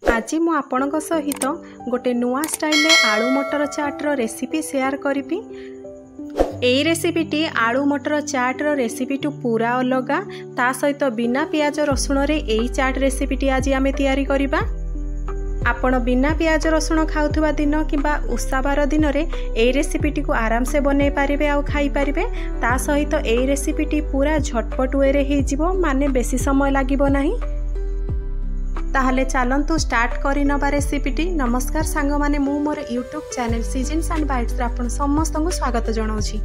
आज मु आपणक सहित गोटे नुआ स्टाइल आलू मटर चाट्र रेसिपी शेयर करी। यही रेसिपीटी आलू मटर चाट्र रेसिपी टू पूरा अलगा। ता सहित बिना पियाज रसुण रे यही चाट रेसिपीटी आज आम तैयारी करिबा। आपण बिना पियाज रसुण खाउथुबा दिन किंबा उषाबार दिन रे यही रेसिपीटी को आराम से बनै पारिबे आ खाई पारिबे। ता सहित यही रेसिपीटी पूरा झटपट वे रे हेजिबो, माने बेसी समय लागिबो नाही। ताहले चलंतु स्टार्ट करी नबा रेसिपीटी। नमस्कार सांग माने, मु मोर YouTube channel Seasons and Bites रे आपण समस्त को स्वागत जनाउछि।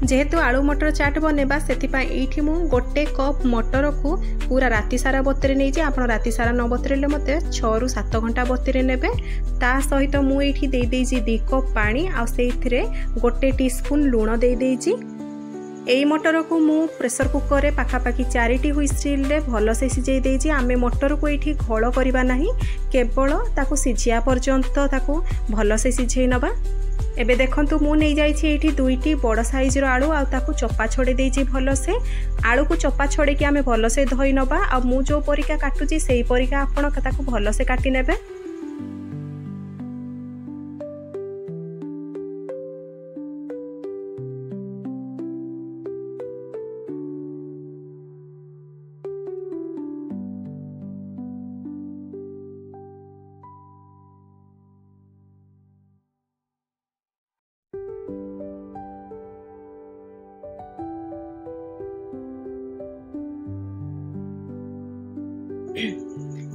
जेहेतु आलू मटर चाट बनेबा सेतिपा एठी मु गोटे कप मटर को पूरा राति सारा बतरे नै जे। आपण राति सारा न बतरेले मते 6 रु 7 घंटा बतरे नेबे। ता सहित मु एठी देई देइछि 2 कप पानी आ सेइथिरे गोटे टीस्पून लूण देई देइछि। एई मटर को मु प्रेशर कुकर रे पाखापाखी 4टी हुइसिल रे भल से सिझाई देइछि। आमे मटर को एठी घोल करिबा नाही, केवल ताकू सिझिया पर्यंत ताकू भल से सिझाई नबा। एबे देखंतु मु नै जाइछि एठी 2टी बड़ साइज रो आलू आ ताकू चोपा छोड़े देइछि। भल से आलू को चोपा छोड़े कि आमे भल से धोई नबा। आ मु जो परिका काटुछि सेही परिका आपण ताकू भल से काटी नेबे।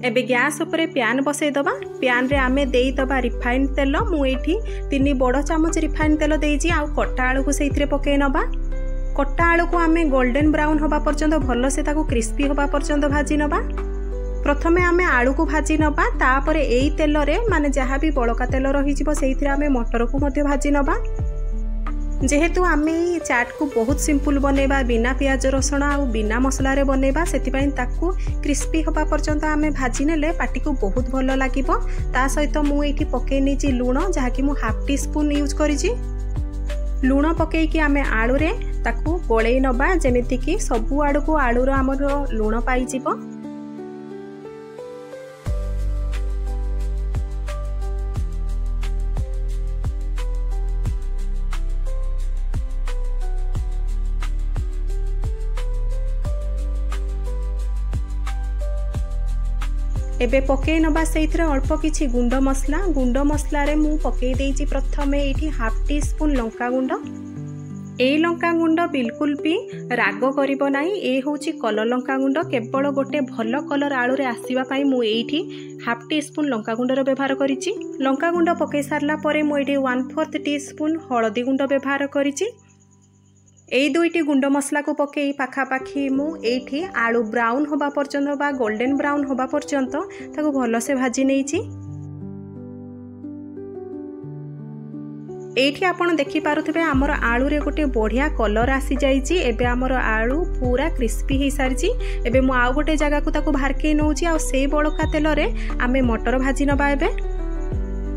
एबे गैस उपरे प्यान बसई दबा। प्यान रे आमे देई दबा रिफाइंड तेल। मु एठी 3 बड़ चामच रिफाइंड तेल देइछि। आ कटा आलू को सेइथिरे पकेई नबा। कटा आलू को आमे गोल्डन ब्राउन होबा पर्यंत भल से ताकू क्रिस्पी होबा पर्यंत भाजी नबा। प्रथमे आमे आलू को भाजी नबा, तापरे एई तेल रे माने जहा भी बळका तेल रही जिवो सेइथिरे आमे मटर को मध्ये भाजी नबा। जेहेतु आमे चाट को बहुत सिंपल बनेबा, बिना पियाज रसुण आ बिना मसला रे बनेबा, सेतिपई ताकू क्रिस्पी होबा पर्यंत आमे भाजी नेले पाटी को बहुत भल लागिबो। ता सहित मु एठी पकेई नेछि लूण, जहा कि मु हाफ टी स्पून यूज करिछि। लूण पकेई कि आमे आलू रे ताकू गोळेई नबा, जेमिति कि सबु आडू को आलू रो हमर लूण पाई जिवो। एबे पकेई नबा सेइथिरे अल्प किछि गुंड मसला रे मु पकेई देइछि प्रथमे एठी हाफ टी स्पून लंका गुंड। ए लंका गुंड बिल्कुल भी राग करिबो नाही। ए होछि कलर लंका गुंड, केवल गोटे भल कलर आलू रे आसीबा पई मु एठी हाफ टी स्पून लंका गुंड रो व्यवहार करिछि। लंका गुंड पकेई सारला परे मु एठी 1/4 टी स्पून हळदी गुंड व्यवहार करिछि। एई 2टी गुंड मसला को पकेई पाखापाखी मु एठी आलू ब्राउन होबा पर्यंत बा गोल्डन ब्राउन होबा पर्यंत ताको भल से भाजी नेइछि। एठी आपण देखि पारुथिबे हमर आलू रे गोटे बढ़िया कलर आसी जाइछि। एबे हमर आलू पूरा क्रिस्पी हे सारिछि। एबे मु आ गोटे जगह को ताको भारके नउछि। आ सेई बळका तेल रे आमे मटर भाजी नबा। एबे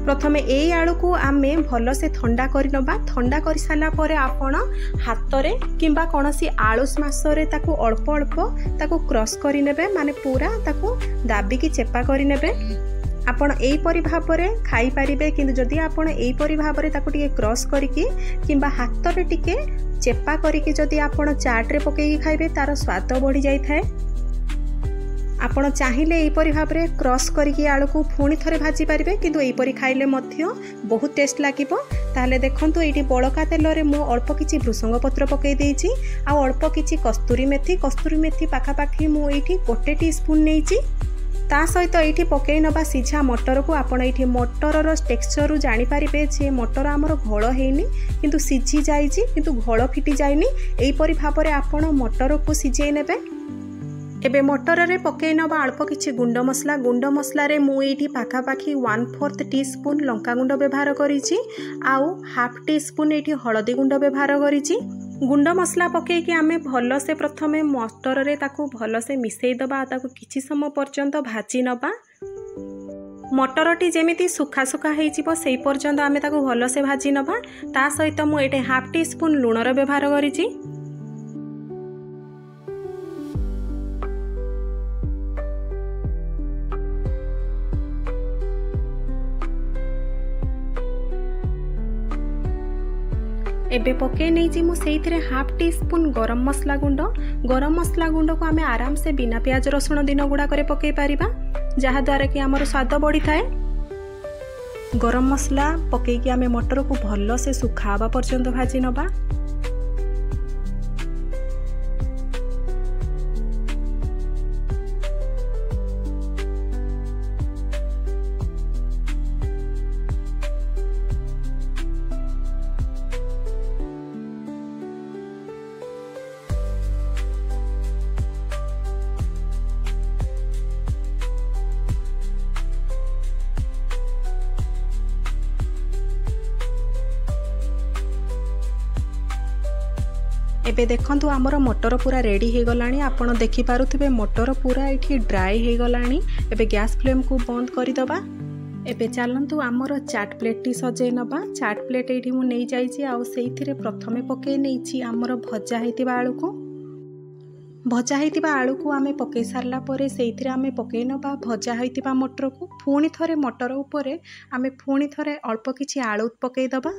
प्रथमे ए आलू को आमे भल से ठंडा करि नबा। ठंडा करि साला परे आपण हाथ रे किंबा कोनोसी आलू स्माशर रे ताको अल्प अल्प ताको क्रश करि नेबे, माने पूरा ताको दाबी की चेपा करि नेबे। आपण एई परि भाबरे खाई पारिबे, किंतु जदि आपण एई परि भाबरे ताको टिके क्रश करिकि किंबा हाथ रे टिके चेपा करिकि जदि आपण चाट रे पकेई खाइबे तार स्वाद बढ़ी जाई थाए। आपण चाहिए एहीपरि भाबरे क्रश करिकि आलू को पुणी थरे भाजी पारिबे, किंतु एहीपरि खाइले मध्य बहुत टेस्ट लागिबो। ताहले देखंतु एठी बळका तेल रे मु अल्प किछि भृसंग पत्र पकेई देइछि। आ अल्प किछि कस्तूरी मेथी पाखापाखी मु एठी 1 टी स्पून नेइछि। ता सहित एठी पकेई नबा सिझा मटर को। आपण एठी मटर रो टेक्सचर रु जानि पारिबे जे मटर हमर घोळ हेइनी, किंतु सिझी जाइछि, किंतु घोळ फिटी जाइनी। एहीपरि भाबरे आपण मटर को सिझेई नेबे। एबे मटर रे पकेई नबा अल्प किछि गुंड मसला रे मु एठी पाखापाखी 1/4 टी स्पून लंका गुंड व्यवहार करिछि। आउ हाफ टी स्पून एठी हळदी गुंड व्यवहार करिछि। गुंड मसला पकेई कि आमे भल से प्रथमे मटर रे ताकू भल से मिसेई दबा, ताकू किछि समय पर्यंत भाजी नबा। मटरटी जेमिति सुखा सुखा हेइजिबो सेई पर्यंत आमे ताकू भल से भाजी नबा। ता सहित मु एठी हाफ टी स्पून लूण रो व्यवहार करिछि। एबे पके नहीं मु सेइथिरे हाफ टी स्पून गरम मसला गुंड को आमे आराम से बिना प्याज रसुण दिन गुड़ा करे पके पारिबा जहा द्वारा कि हमर स्वाद बढ़ी थाए। गरम मसला पकेकी आमे मटर को भल से सुखावा पर्यंत भाजी नबा। एबे देखंतु आमर मटर पूरा रेडी हो गलानी। आपण देखि पारुथिबे मटर पूरा एठी ड्राई हो गलानी। एबे गैस फ्लेम को बंद कर दबा। एबे चलंतु आमर चाट प्लेट टी सजे नबा। चाट प्लेट एठी मु नै जाईची आ सेइथिरे प्रथमे पके नैची आमर भजा हेतिबा आलू को। भजा हेतिबा आलू को आमे पके सारला परे सेइथिरे आमे पके नबा भजा हेतिबा मटर को। पुणी थरे मटर उपरे आमे पुणी थरे अल्प किछि आलू पके दबा।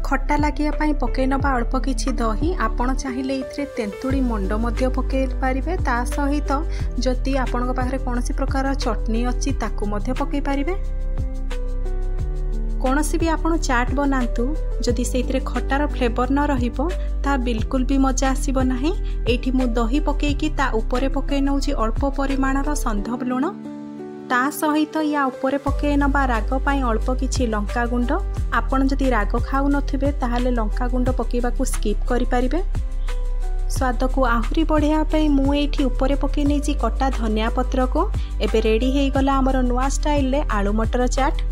खट्टा लगे पके नबा अल्प किछि दही। आपण चाहिए इथिरे तेंतुड़ी मंड मध्य पके पारिबे। ता सहित जदि आपण पाखरे कोनोसी प्रकार चटनी अछि ताकू मध्य पके पारिबे। कोनोसी भी आपण चाट बनांतु जदि सेइथिरे खट्टार फ्लेवर न रहिबो ता बिल्कुल भी मजा आसीबो नाही। एठी मु दही पकेकी ता ऊपरे पके नउची अल्प परिमाणर संधव लुण। ता सहित या ऊपर पके नबा राग पाई अल्प किछि लंका गुंड। आपण जदि राग खाउ नथिबे ताहाले लंका गुंड पकेबाकू स्किप करि पारिबे। स्वाद को आहुरी बढ़िया पाई मु एठी ऊपर पके नैची कटा धनिया पत्र को। एबे रेडी हेई गला हमर नुआ स्टाइल ले आलू मटर चाट।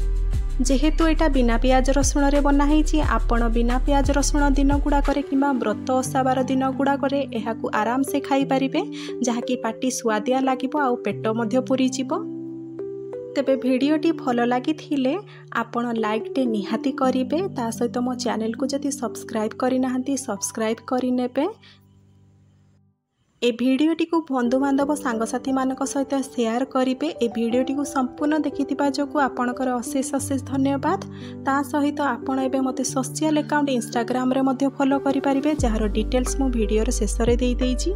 जेहेतु एटा बिना प्याज रसुण रे बना हेची आपण बिना प्याज रसुण दिन गुड़ा करे किंबा व्रत ओसाबार दिन गुड़ा करे एहाकू आराम से खाई पारिबे जहाकी पाटी स्वादिया लागिबो आ पेट मध्य पुरी जिवो। तेबे भिडियोटी भल लगी आपण लाइक टे निहाती करिबे। ता सहित मो चैनल को जदि सब्सक्राइब करि नाहंती सब्सक्राइब करि नेबे। ए भिडियोटी को बंधु बांधव सांगसाथी मानक सहित शेयर करिबे। ए भिडियोटी को संपूर्ण देखिथिबा जोगु आपणकर अशेष अशेष धन्यवाद। ता सहित आपण एबे मते सोशल अकाउंट इंस्टाग्राम रे मध्ये फॉलो करि पारिबे जहार डिटेल्स मो भिडियो रे शेष रे देई देइची।